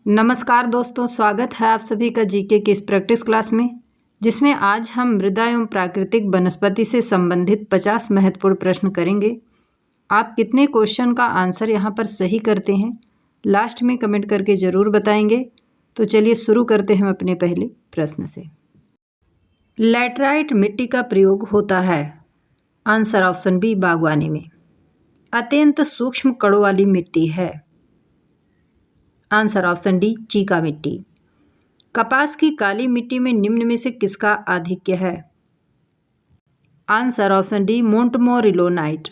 नमस्कार दोस्तों, स्वागत है आप सभी का जीके की इस प्रैक्टिस क्लास में, जिसमें आज हम मृदा एवं प्राकृतिक वनस्पति से संबंधित 50 महत्वपूर्ण प्रश्न करेंगे। आप कितने क्वेश्चन का आंसर यहाँ पर सही करते हैं, लास्ट में कमेंट करके ज़रूर बताएंगे। तो चलिए शुरू करते हैं अपने पहले प्रश्न से। लैटराइट मिट्टी का प्रयोग होता है। आंसर ऑप्शन बी, बागवानी में। अत्यंत सूक्ष्म कणों वाली मिट्टी है। आंसर ऑप्शन डी, चीका मिट्टी। कपास की काली मिट्टी में निम्न में से किसका आधिक्य है? Answer option D, montmorillonite.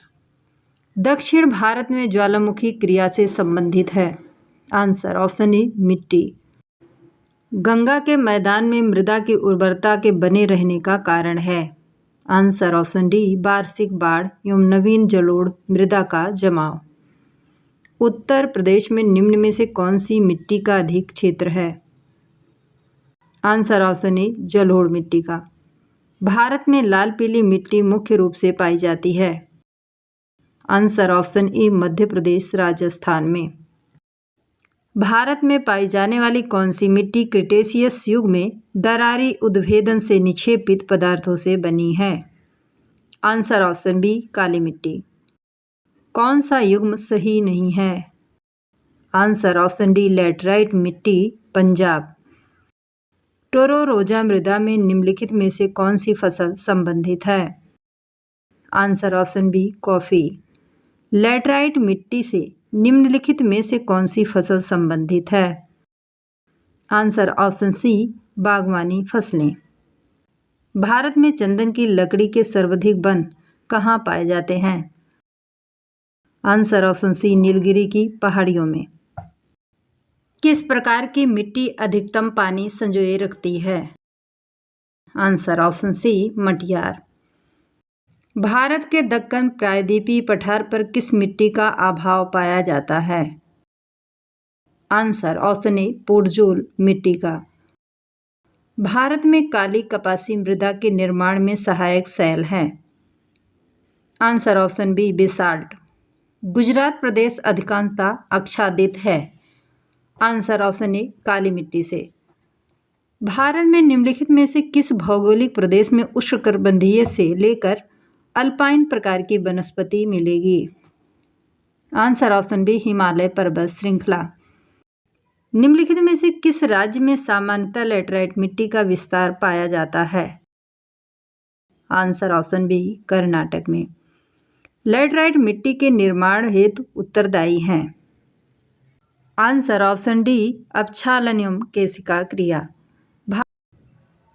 दक्षिण भारत में ज्वालामुखी क्रिया से संबंधित है। आंसर ऑप्शन ई, मिट्टी। गंगा के मैदान में मृदा की उर्वरता के बने रहने का कारण है। आंसर ऑप्शन डी, वार्षिक बाढ़ एवं नवीन जलोढ़ मृदा का जमाव। उत्तर प्रदेश में निम्न में से कौन सी मिट्टी का अधिक क्षेत्र है? आंसर ऑप्शन ए, जलोढ़ मिट्टी का। भारत में लाल पीली मिट्टी मुख्य रूप से पाई जाती है। Answer option A, Madhya Pradesh Rajasthan में। भारत में पाई जाने वाली कौन सी मिट्टी क्रिटेशियस युग में दरारी उद्भेदन से निक्षेपित पदार्थों से बनी है? आंसर ऑप्शन बी, काली मिट्टी। कौन सा युग्म सही नहीं है? आंसर ऑप्शन डी, लैटराइट मिट्टी, पंजाब। टोरोरोजा मृदा में निम्नलिखित में से कौन सी फसल संबंधित है? Answer option B, coffee. Laterite मिट्टी से निम्नलिखित में से कौन सी फसल संबंधित है? आंसर ऑप्शन सी, बागवानी फसलें। भारत में चंदन की लकड़ी के सर्वाधिक वन कहाँ पाए जाते हैं? आंसर ऑप्शन सी, नीलगिरी की पहाड़ियों में। किस प्रकार की मिट्टी अधिकतम पानी संजोए रखती है? आंसर ऑप्शन सी, मटियार। भारत के दक्कन प्रायद्वीपीय पठार पर किस मिट्टी का अभाव पाया जाता है? आंसर ऑप्शन ए, पोडजोल मिट्टी का। भारत में काली कपासी मृदा के निर्माण में सहायक शैल है। Answer option B, basalt. Gujarat प्रदेश अधिकांशतः आच्छादित है। आंसर ऑप्शन ए, काली मिट्टी से। भारत में निम्नलिखित में से किस भौगोलिक प्रदेश में उष्णकटिबंधीय से लेकर अल्पाइन प्रकार की वनस्पति मिलेगी? आंसर ऑप्शन बी, हिमालय पर्वत श्रृंखला। निम्नलिखित में से किस राज्य में सामान्यतः लैटराइट मिट्टी का विस्तार पाया जाता है? आंसर ऑप्शन बी, कर्नाटक में। लैटराइट मिट्टी के निर्माण हेतु उत्तरदायी हैं। आंसर ऑप्शन डी, अपक्षालन एवं केशिका क्रिया।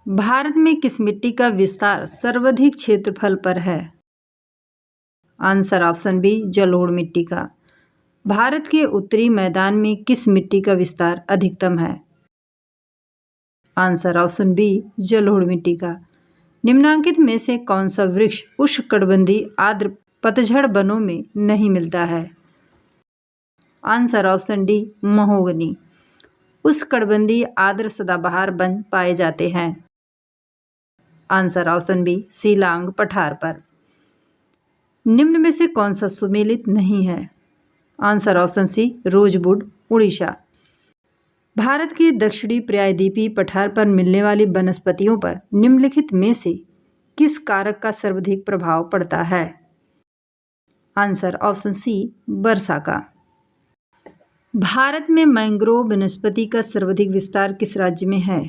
भारत में किस मिट्टी का विस्तार सर्वाधिक क्षेत्रफल पर है? आंसर ऑप्शन बी, जलोढ़ मिट्टी का। भारत के उत्तरी मैदान में किस मिट्टी का विस्तार अधिकतम है? आंसर ऑप्शन बी, जलोढ़ मिट्टी का। निम्नांकित में से कौन सा वृक्ष उष्णकटिबंधीय आर्द्र पतझड़ वनों में नहीं मिलता है? Answer option D, mahogany. उष्णकटिबंधीय आर्द्र सदाबहार वन पाए जाते हैं। आंसर ऑप्शन बी, शिलांग पठार पर। निम्न में से कौन सा सुमेलित नहीं है? Answer option C, rosewood Orissa. Bharat के दक्षिणी प्रायद्वीपीय पठार पर मिलने वाली वनस्पतियों पर निम्नलिखित में से किस कारक का सर्वाधिक प्रभाव पड़ता है? आंसर ऑप्शन सी, वर्षा का। भारत में मैंग्रोव वनस्पति का सर्वाधिक विस्तार किस राज्य में है?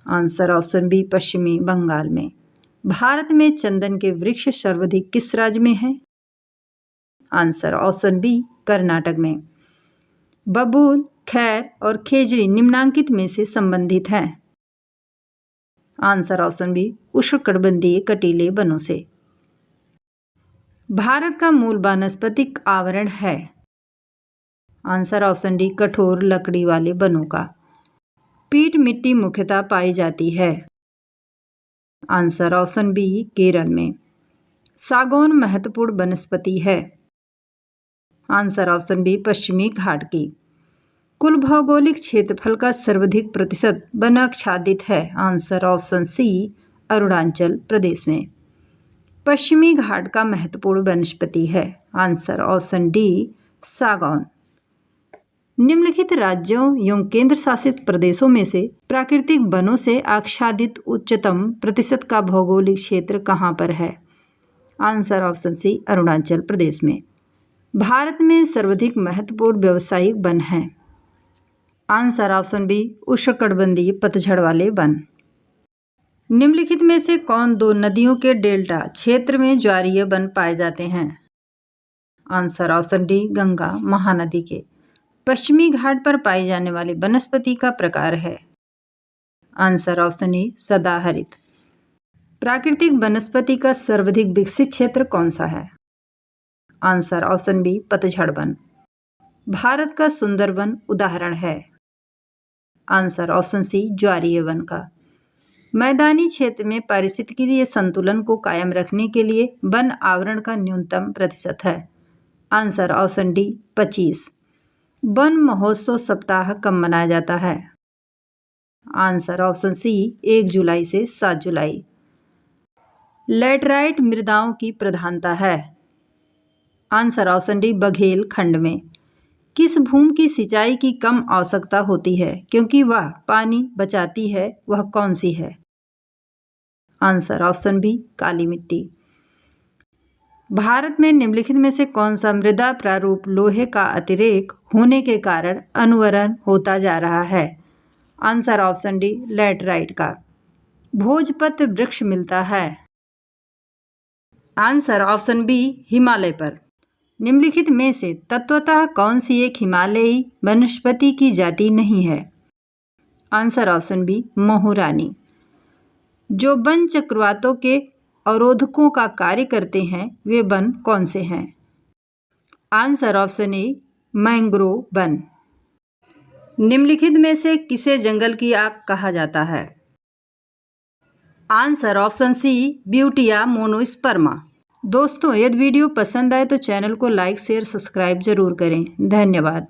आंसर ऑप्शन बी, पश्चिमी बंगाल में। भारत में चंदन के वृक्ष सर्वाधिक किस राज्य में है? आंसर ऑप्शन बी, कर्नाटक में। बबूल, खैर और खेजड़ी निम्नांकित में से संबंधित हैं। आंसर ऑप्शन बी, उष्णकटिबंधीय कटीले वनों से। भारत का मूल वानस्पतिक आवरण है। आंसर ऑप्शन डी, कठोर लकड़ी वाले वनों का। पीट मिट्टी मुख्यतः पाई जाती है। आंसर ऑप्शन बी, केरल में। सागौन महत्वपूर्ण वनस्पति है। आंसर ऑप्शन बी, पश्चिमी घाट की। कुल भौगोलिक क्षेत्रफल का सर्वाधिक प्रतिशत वन आच्छादित है। आंसर ऑप्शन सी, अरुणाचल प्रदेश में। पश्चिमी घाट का महत्वपूर्ण वनस्पति है। आंसर ऑप्शन डी, सागौन। निम्नलिखित राज्यों एवं केंद्र शासित प्रदेशों में से प्राकृतिक वनों से आच्छादित उच्चतम प्रतिशत का भौगोलिक क्षेत्र कहाँ पर है? आंसर ऑप्शन सी, अरुणाचल प्रदेश में। भारत में सर्वाधिक महत्वपूर्ण व्यावसायिक वन हैं? आंसर ऑप्शन बी, उष्णकटिबंधीय पतझड़ वाले वन। निम्नलिखित में से कौन दो नदियों के डेल्टा क्षेत्र में ज्वारीय वन पाए जाते हैं? Answer option D, Ganga Mahanadi के पश्चिमी घाट पर पाई जाने वाली वनस्पति का प्रकार है? आंसर ऑप्शन ए, सदाहरित। प्राकृतिक वनस्पति का सर्वाधिक विकसित क्षेत्र कौन सा है? आंसर ऑप्शन बी, पतझड़ वन। भारत का सुंदरवन उदाहरण है? आंसर ऑप्शन सी, ज्वारीय वन का। मैदानी क्षेत्र में पारिस्थितिकीय संतुलन को कायम रखने के लिए वन आवरण का न्यूनतम प्रतिशत है? Answer option D, 25। वन महोत्सव सप्ताह कब मनाया जाता है? आंसर ऑप्शन सी, 1 जुलाई से 7 जुलाई। लैटराइट मृदाओं की प्रधानता है? आंसर ऑप्शन डी, बघेल खंड में। किस भूमि की सिंचाई की कम आवश्यकता होती है क्योंकि वह पानी बचाती है, वह कौन सी है? आंसर ऑप्शन बी, काली मिट्टी। भारत में निम्नलिखित में से कौन सा मृदा प्रारूप लोहे का अतिरेक होने के कारण अनुवरण होता जा रहा है? आंसर ऑप्शन डी, लैटराइट का। भोजपत्र वृक्ष मिलता है? आंसर ऑप्शन बी, हिमालय पर। निम्नलिखित में से तत्वतः कौन सी एक हिमालयी वनस्पति की जाति नहीं है? Answer option B, Mohurani. जो वन चक्रवातों के अवरोधकों का कार्य करते हैं वे वन कौन से हैं? Answer option A, mangrove one. निम्नलिखित में से किसे जंगल की आग कहा जाता है? Answer option C, butea monosperma. दोस्तों, यदि वीडियो पसंद आए तो चैनल को लाइक शेयर सब्सक्राइब जरूर करें। धन्यवाद।